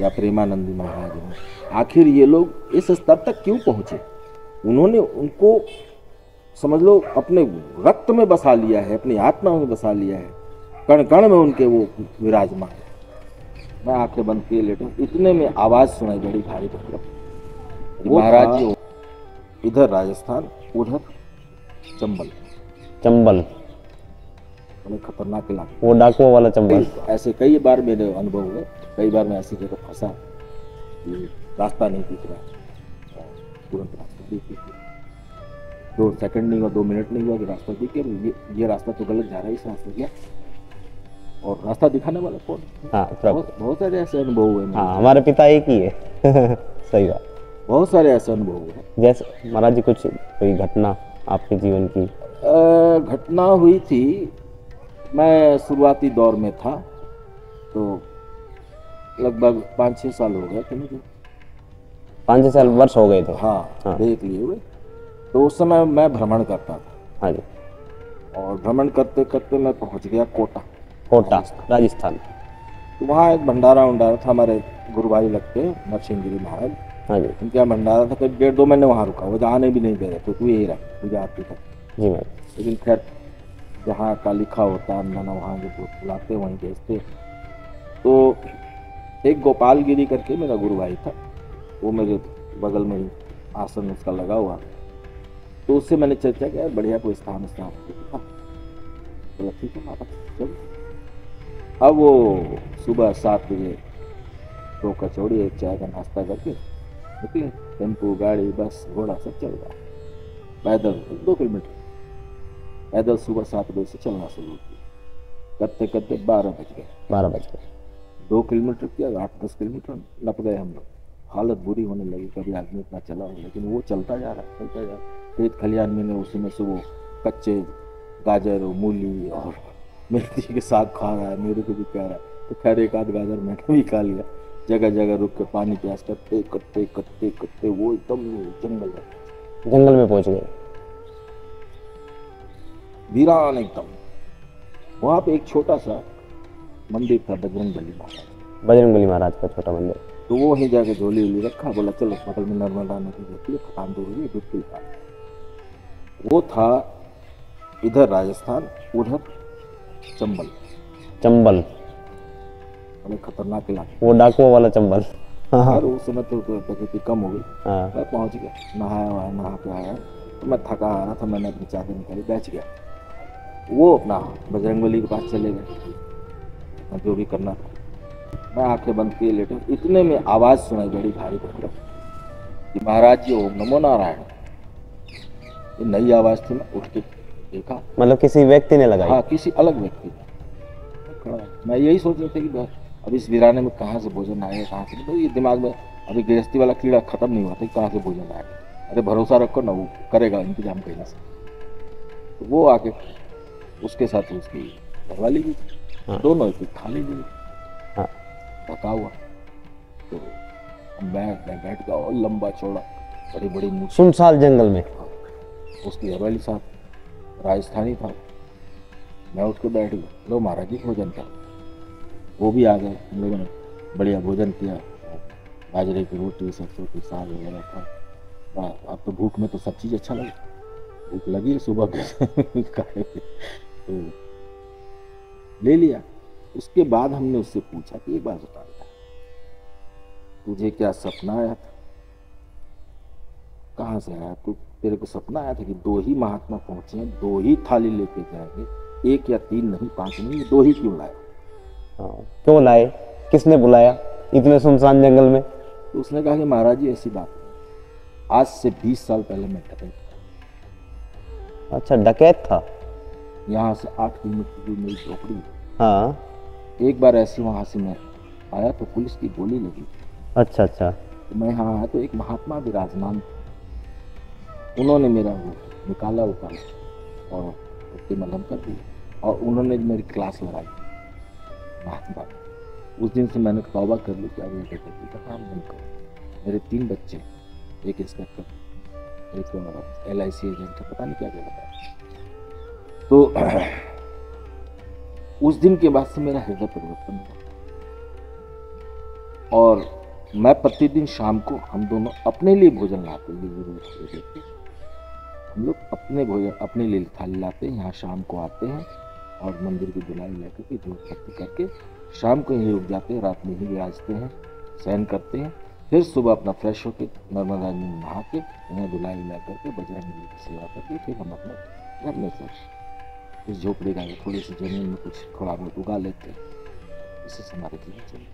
या प्रेमानंदी महाराज हों, आखिर ये लोग इस स्तर तक क्यों पहुंचे? उन्होंने उनको समझ लो अपने रक्त में बसा लिया है, अपनी आत्मा में बसा लिया है, कण कण में उनके वो विराजमान है। मैं आंखें बंद किए लेटा, इतने में आवाज सुनाई बड़ी भारी भरकम। महाराज जी इधर राजस्थान, उधर चंबल। चंबल बड़े खतरनाक इलाके, वो डाकुओं वाला चंबल। ऐसे कई बार मेरे अनुभव हुए, कई बार मैं ऐसी जगह फंसा कि रास्ता नहीं दिख रहा, तुरंत रास्ता दिख गया, 2 सेकंड नहीं हुआ, 2 मिनट नहीं हुआ कि रास्ता दिख गया, ये रास्ता तो गलत जा रहा है, इस रास्ते गया। और रास्ता दिखाने वाला कौन? हाँ, बहुत सारे ऐसे अनुभव हुए। हाँ, हमारे पिता एक ही है। सही बात। बहुत सारे ऐसे अनुभव हुए। जैसे महाराज जी कुछ कोई घटना आपके जीवन की? घटना हुई थी, मैं शुरुआती दौर में था, तो लगभग 5-6 साल हो गए थे मुझे। 5-6 साल वर्ष हो गए थे? हाँ, देख लिए हुए। तो उस समय मैं भ्रमण करता था। हाँ जी। और भ्रमण करते करते मैं पहुंच गया कोटा, राजस्थान। तो वहाँ एक भंडारा था, हमारे गुरु भाई लगते नरसिंह गिरी महाराज। हाँ जी। उनके यहाँ भंडारा था, करीब 1.5-2 महीने वहाँ रुका, वो जाने भी नहीं दे रहे थे, तू यही रह, तू जा तक। जी मैम। लेकिन खैर जहाँ का लिखा होता है ना, वहाँ जो बुलाते वहीं भेजते। तो एक गोपालगिरी करके मेरा गुरु भाई था, वो मेरे बगल में ही आसन उसका लगा हुआ, तो उससे मैंने चर्चा किया, बढ़िया कोई स्थान था, तो ठीक है चल। अब वो सुबह 7 बजे 2 कचौड़ी, 1 चाय का नाश्ता करके निकले। टेम्पो, गाड़ी, बस, घोड़ा सब चल रहा, पैदल 2 किलोमीटर पैदल सुबह 7 बजे से चलना शुरू किया। करते करते 12 बज गए। 2 किलोमीटर किया, 8-10 किलोमीटर लप गए हम लोग। हालत बुरी होने लगी, कभी आदमी इतना चला हो, लेकिन वो चलता जा रहा। खेत खलियान में उसी में से वो कच्चे गाजर और मूली और मेथी के साग खा रहा है, मेरे को भी कह रहा है। तो खैर 1 आध गाजर मैंने भी खा लिया। जगह जगह रुक के पानी प्यास करते करते वो एकदम जंगल में पहुंच गए, वीरान एकदम। वहां पे एक छोटा सा मंदिर था, बजरंगबली महाराज का छोटा मंदिर। तो वो वहीं जाके झोली उली रखा, बोला चलो बगल में नर्मदा नदी होती है, थकान दूर हुई, दूध पिला। वो था इधर राजस्थान, उधर चंबल। बड़े खतरनाक इलाके, वो डाकुओं वाला चंबल। यार उस समय तो प्रकृति कम हो गई। मैं पहुंच गया, नहा के आया, तो मैं थका आ रहा था, मैंने अपनी चादर निकाली, बैठ गया। वो अपना बजरंगबली के पास चले गए, जो भी करना था। मैं आंखें बंद किए लेटा, इतने में आवाज सुनाई बड़ी भारी भरकम कि महाराज जी ओम नमो नारायण। ये नई आवाज थी, मैं उठ के देखा, मतलब किसी व्यक्ति ने लगाई? हाँ, किसी अलग व्यक्ति ने। मैं यही सोच रहा था कि अब इस वीराने में कहाँ से भोजन आएगा, कहाँ से, तो ये दिमाग में अभी गृहस्थी वाला कीड़ा खत्म नहीं हुआ था, कहाँ से भोजन आएगा। अरे भरोसा रखो ना, वो करेगा इंतजाम कहीं से। तो वो आके उसके साथ उसकी घरवाली भी, दोनों की थाली ली, थका हुआ। तो मैं बैठ गया, और लंबा चौड़ा, बड़ी बड़ी सुनसान जंगल में। उसकी घरवाली साथ राजस्थानी था। मैं उठ के बैठ गया, लो महाराज जी भोजन था। वो भी आ गए, हम लोगों ने बढ़िया भोजन किया, बाजरे की रोटी, सरसों की साग वगैरह था। अब तो भूख में तो सब चीज़ अच्छा लगे, भूख लगी सुबह के तो ले लिया। उसके बाद हमने उससे पूछा कि एक बात बता, तुझे क्या सपना आया था? कहाँ से आया? तेरे को सपना आया था कि 2 ही महात्मा पहुंचे हैं, 2 ही थाली लेके जाएंगे, 1 या 3 नहीं, 5 नहीं, 2 ही क्यों लाए? क्यों लाए? किसने बुलाया इतने सुनसान जंगल में? तो उसने कहा कि महाराज जी ऐसी बात है, आज से 20 साल पहले मैं डकैत था। अच्छा, डकैत था? यहाँ से 8 किलोमीटर दूर मेरी झोपड़ी। हाँ। एक बार ऐसे वहां से मैं आया तो पुलिस की गोली लगी। अच्छा। तो मैं यहाँ आया तो एक महात्मा विराजमान, उन्होंने मेरा वो निकाला और उसके मलहम कर दी, और उन्होंने मेरी क्लास लगाई महात्मा। उस दिन से मैंने तौबा कर ली कि अब ये डकैती का काम नहीं करूँ। मेरे 3 बच्चे, एक इंस्पेक्टर, एक LIC एजेंट है, पता नहीं क्या बताया। तो उस दिन के बाद से मेरा हृदय परिवर्तन हुआ, और मैं प्रतिदिन शाम को हम दोनों अपने लिए भोजन लाते हैं। हम लोग अपने भोजन अपने लिए थाली लाते हैं, यहाँ शाम को आते हैं और मंदिर की धुलाई लेकर के धूप बत्ती करके शाम को यहीं रुक जाते हैं, रात में ही विराजते हैं, शयन करते हैं। फिर सुबह अपना फ्रेश होकर नर्मदा जी में नहा के उन्हें धुलाई ला करके बजरंग की सेवा करके फिर हम अपने घर में से इस झोपड़ी का थोड़ी सी जमीन में कुछ थोड़ा बहुत उगा लेते हैं, इससे हमारे जीवन चले।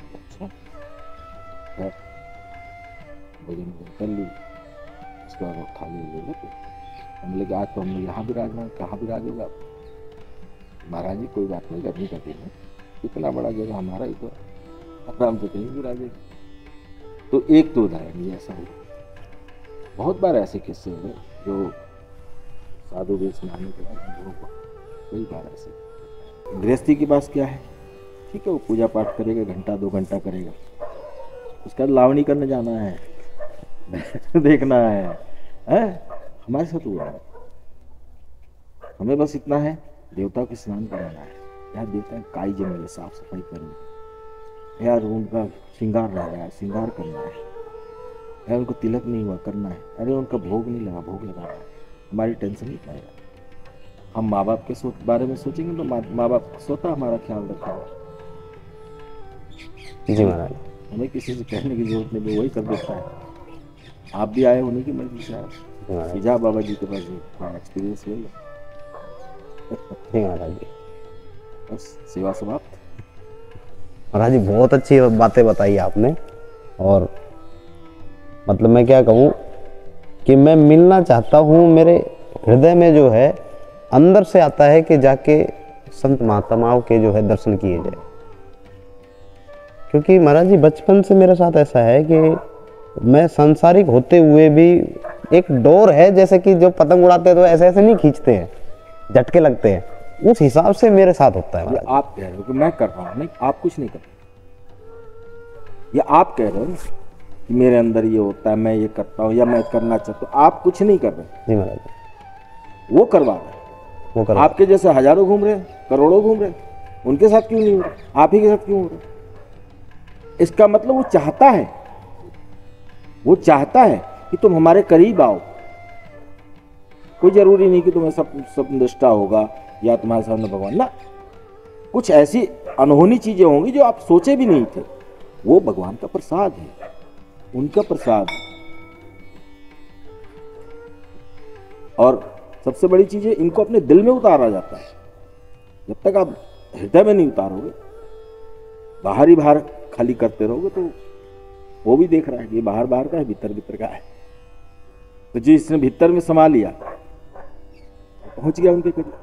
अच्छा है, भोजन कर ली, उसके बाद थाली ले लेते। हम लोग आज तो हम यहाँ विराजमान, कहाँ विराजेगा आप? महाराज जी कोई बात नहीं, गर्मी का दिन है, इतना बड़ा जगह हमारा ही तो आराम से कहीं विराजेगा। तो एक तो उदाहरण ये ऐसा हुआ। बहुत बार ऐसे किस्से हुए जो साधु वेश में आने के बाद हम लोगों को कई बार ऐसे। गृहस्थी की बात क्या है, ठीक है, वो पूजा पाठ करेगा, घंटा 2 घंटा करेगा, उसका लावणी करने जाना है देखना है? हमारे साथ हुआ है। हमें बस इतना है, देवता को स्नान कराना है, यार देवता काई जमे साफ सफाई करनी, यार उनका श्रृंगार रह रहा है, श्रृंगार करना है, यार उनको तिलक नहीं हुआ करना है, अरे उनका भोग नहीं लगा, भोग लगाना है। हमारी टेंशन नहीं पाएगा। हम माँ बाप के बारे में सोचेंगे तो माँ बाप स्वतः हमारा ख्याल रखेगा। जी महाराज, हमें किसी से कहने की जरूरत नहीं, वो वही कर देता है। आप भी आए होने की मर्जी से आए, जा बाबा जी के पास एक्सपीरियंस ले लो। जी महाराज जी, बस सेवा समाप्त। महाराज जी बहुत अच्छी बातें बताई आपने, और मतलब मैं क्या कहूँ कि मैं मिलना चाहता हूँ, मेरे हृदय में जो है अंदर से आता है कि जाके संत महात्माओं के जो है दर्शन किए जाए। क्योंकि महाराज जी बचपन से मेरे साथ ऐसा है कि मैं सांसारिक होते हुए भी एक डोर है, जैसे कि जो पतंग उड़ाते हैं तो ऐसे ऐसे नहीं खींचते हैं, झटके लगते हैं, उस हिसाब से मेरे साथ होता है। आप कह रहे हो कि मैं कर रहा हूँ, नहीं आप कुछ नहीं कर रहे। ये आप कह रहे हो ना कि मेरे अंदर ये होता है, मैं ये करता हूँ या मैं करना चाहता हूँ, आप कुछ नहीं कर रहे। जी महाराज, वो करवा रहे, वो कर आपके जैसे हजारों घूम रहे, करोड़ों घूम रहे, उनके साथ क्यों नहीं हो रहा, आप ही के साथ क्यों हो रहा? इसका मतलब वो चाहता है, वो चाहता है कि तुम हमारे करीब आओ। कोई जरूरी नहीं कि तुम्हें सब निष्ठा होगा या तुम्हारे सामने भगवान ना, कुछ ऐसी अनहोनी चीजें होंगी जो आप सोचे भी नहीं थे। वो भगवान का प्रसाद है, उनका प्रसाद। और सबसे बड़ी चीज है, इनको अपने दिल में उतारा जाता है। जब तक आप हृदय में नहीं उतारोगे, बाहर ही बाहर खाली करते रहोगे, तो वो भी देख रहा है कि ये बाहर बाहर का है, भीतर भीतर का है। तो जिसने भीतर में समा लिया पहुंच गया उनके करीब।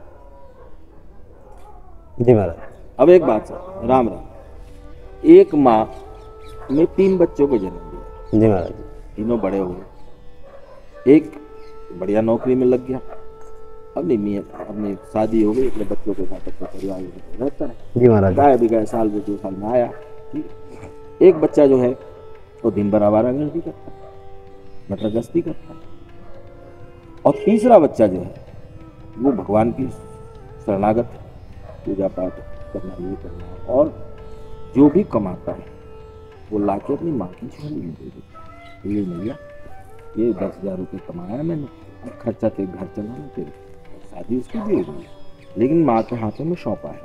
जी महाराज। अब एक बात सर, राम राम, एक माँ ने 3 बच्चों को जन्म दिया। जी महाराज। तीनों बड़े हुए, एक बढ़िया नौकरी में लग गया, अपनी शादी हो गई, अपने बच्चों के साथ अपने परिवार में रहता है। जी महाराज। गाय भी गए, साल में 2 साल में आया। एक बच्चा जो है वो दिन भर आवारागर्दी करता है, मटरगस्ती करता है। और तीसरा बच्चा जो है वो भगवान की शरणागत, पूजा पाठ करना, ये करना, और जो भी कमाता है वो लाके अपनी माँ की झोली में दे देता है। ये मैया, ये 10,000 रुपये कमाया मैंने, और खर्चा तेरे घर चलाना, तेरे शादी उसकी दे दी, लेकिन माँ के हाथों में सौंपा है।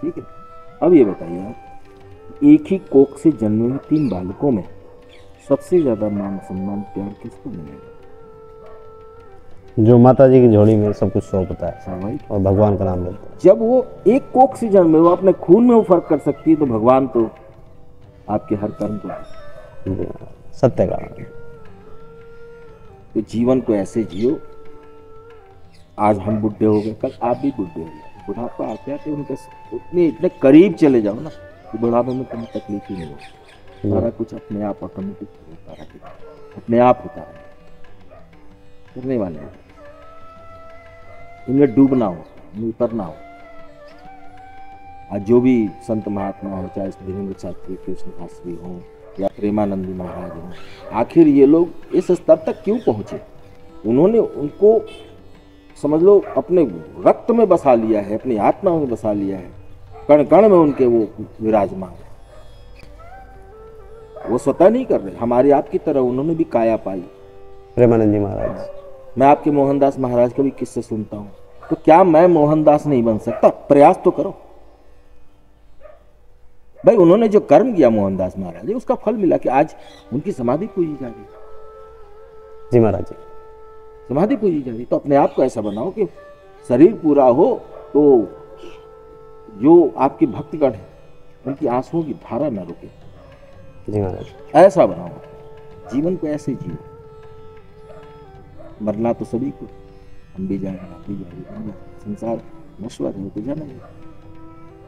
ठीक है, अब ये बताइए आप, एक ही कोख से जन्मे हुए 3 बालकों में सबसे ज्यादा मान सम्मान प्यार किसको मिलेगा? जो माता जी की झोली में सब कुछ सौंपता है स्वाभाविक। और भगवान का नाम लेता है। जब वो एक कोख से जन्मे, वो अपने खून में वो फर्क कर सकती है, तो भगवान तो आपके हर कर्म को, सत्य का। तो जीवन को ऐसे जियो, आज हम बुढ़े हो गए, कल आप भी बुढ़े हो गए। बुढ़ापा आते आते उनके इतने करीब चले जाओ ना कि बुढ़ापे में तुम्हें तकलीफ ही नहीं होगी। सारा कुछ अपने आप ऑटोमेटिक होता रहेगा, अपने आप होता रहेगा। करने वाले हैं, इनमें डूबना हो, इनमें उतरना हो। आज जो भी संत महात्मा हो, चाहे धीरेन्द्र शास्त्री, कृष्ण शास्त्री हो या प्रेमानंदी महाराज हो, आखिर ये लोग इस स्तर तक क्यों पहुंचे? उन्होंने उनको समझ लो अपने रक्त में बसा लिया है, अपनी आत्मा में बसा लिया है, कण कण में उनके वो विराजमान है। वो स्वतः नहीं कर रहे, हमारे आपकी तरह उन्होंने भी काया पाई। प्रेमानंद जी महाराज। मैं आपके मोहनदास महाराज का भी किस्से सुनता हूँ, तो क्या मैं मोहनदास नहीं बन सकता? प्रयास तो करो भाई। उन्होंने जो कर्म किया मोहनदास महाराज, उसका फल मिला कि आज उनकी समाधि पूजी जा रही। जी महाराज जी। समाधि पूजी जा रही, तो अपने आप को ऐसा बनाओ कि शरीर पूरा हो तो जो आपके भक्तगण हैं उनकी आंसुओं की धारा न रुके। जी महाराज। ऐसा बनाओ, जीवन को ऐसे जियो। मरना तो सभी को, हम भी जाएंगे, आप भी जाएंगे, संसार नश्वर है तो जाना है।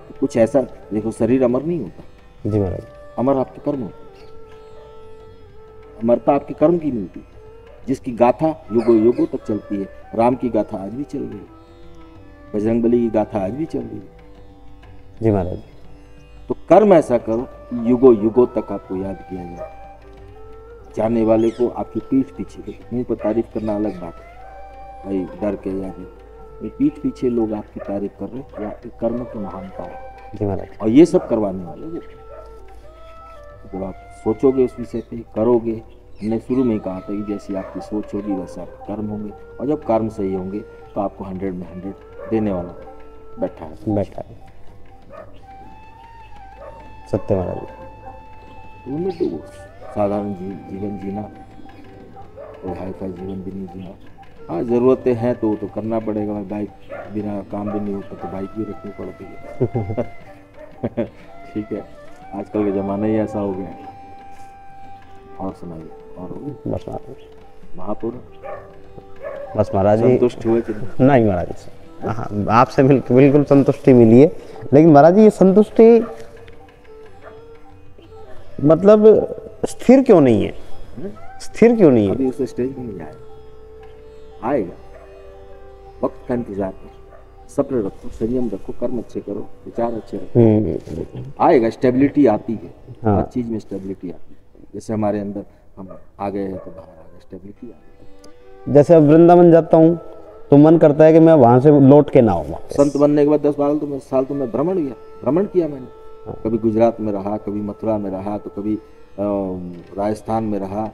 तो कुछ ऐसा देखो, शरीर अमर नहीं होता। जी महाराज। अमर आपके कर्म होते, अमरता आपके कर्म की मिलती है, जिसकी गाथा युगों युगों तक चलती है। राम की गाथा आज भी चल रही है, बजरंगबली की गाथा आज भी चल रही है। जी महाराज। तो कर्म ऐसा करो युगों युगों तक आपको याद किया जाए। जाने वाले को आपकी पीठ पीछे, मुंह पर तारीफ करना अलग बात है भाई, डर के या पीठ पीछे लोग आपकी तारीफ कर रहे हैं, या कर्म की महानता है। जी महाराज। और ये सब करवाने वाले वो, जब आप सोचोगे उस विषय पे, करोगे, हमने शुरू में ही कहा था कि जैसी आपकी सोच होगी वैसे आपके कर्म होंगे, और जब कर्म सही होंगे तो आपको 100 में 100 देने वाला बैठा है। सत्य महाराज। उनमें तो साधारण जीवन जीना, कोई हाई फाई जीवन भी नहीं जीना। हाँ, ज़रूरतें हैं तो करना पड़ेगा। बाइक बिना काम भी नहीं होता तो बाइक भी रखनी पड़ती है। ठीक है, आजकल का ज़माना ही ऐसा हो गया है। और सुनाइए, और बस महापुर बस महाराज जी संतुष्ट हुए कि नहीं महाराज जी? हाँ, आपसे बिल्कुल संतुष्टि मिली है, लेकिन महाराज जी ये संतुष्टि मतलब स्थिर क्यों नहीं है? स्थिर क्यों नहीं है? अभी उस स्टेज में नहीं आएगा। वक्त का इंतजार करो, सब्र रखो, संयम रखो, कर्म अच्छे करो, विचार अच्छे रखो, आएगा। स्टेबिलिटी आती है, हाँ। हर चीज में स्टेबिलिटी आती है। जैसे हमारे अंदर हम आ गए हैं तो बाहर आ गए, स्टेबिलिटी आ गई। जैसे अब वृंदावन जाता हूँ तो मन करता है कि मैं वहां से लौट के ना आऊँ। संत बनने के बाद 10-12 साल तो मैं भ्रमण किया मैंने। कभी गुजरात में रहा, कभी मथुरा में रहा, तो कभी राजस्थान में रहा,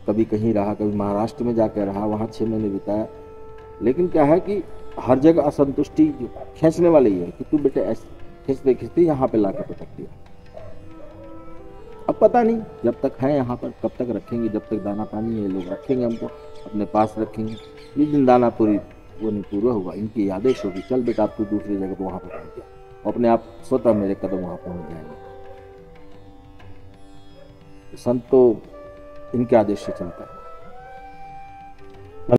कभी कहीं रहा, कभी महाराष्ट्र में जाकर रहा, वहाँ 6 महीने बिताया। लेकिन क्या है कि हर जगह असंतुष्टि खींचने वाली है कि तू बेटे ऐसे खींचते खींचते यहाँ पे लाकर पटक दिया। अब पता नहीं जब तक है यहाँ पर कब तक रखेंगे, जब तक दाना पानी है लोग रखेंगे, हमको अपने पास रखेंगे। जिस दिन दाना पूरी वो नहीं पूरा हुआ, इनकी आदेश होगी, चल बेटा आप तू दूसरी जगह वहाँ पर पहुँच गया, अपने आप स्वतः मेरे कदम वहाँ पहुँच जाएंगे। संत तो इनके आदेश से चलता है।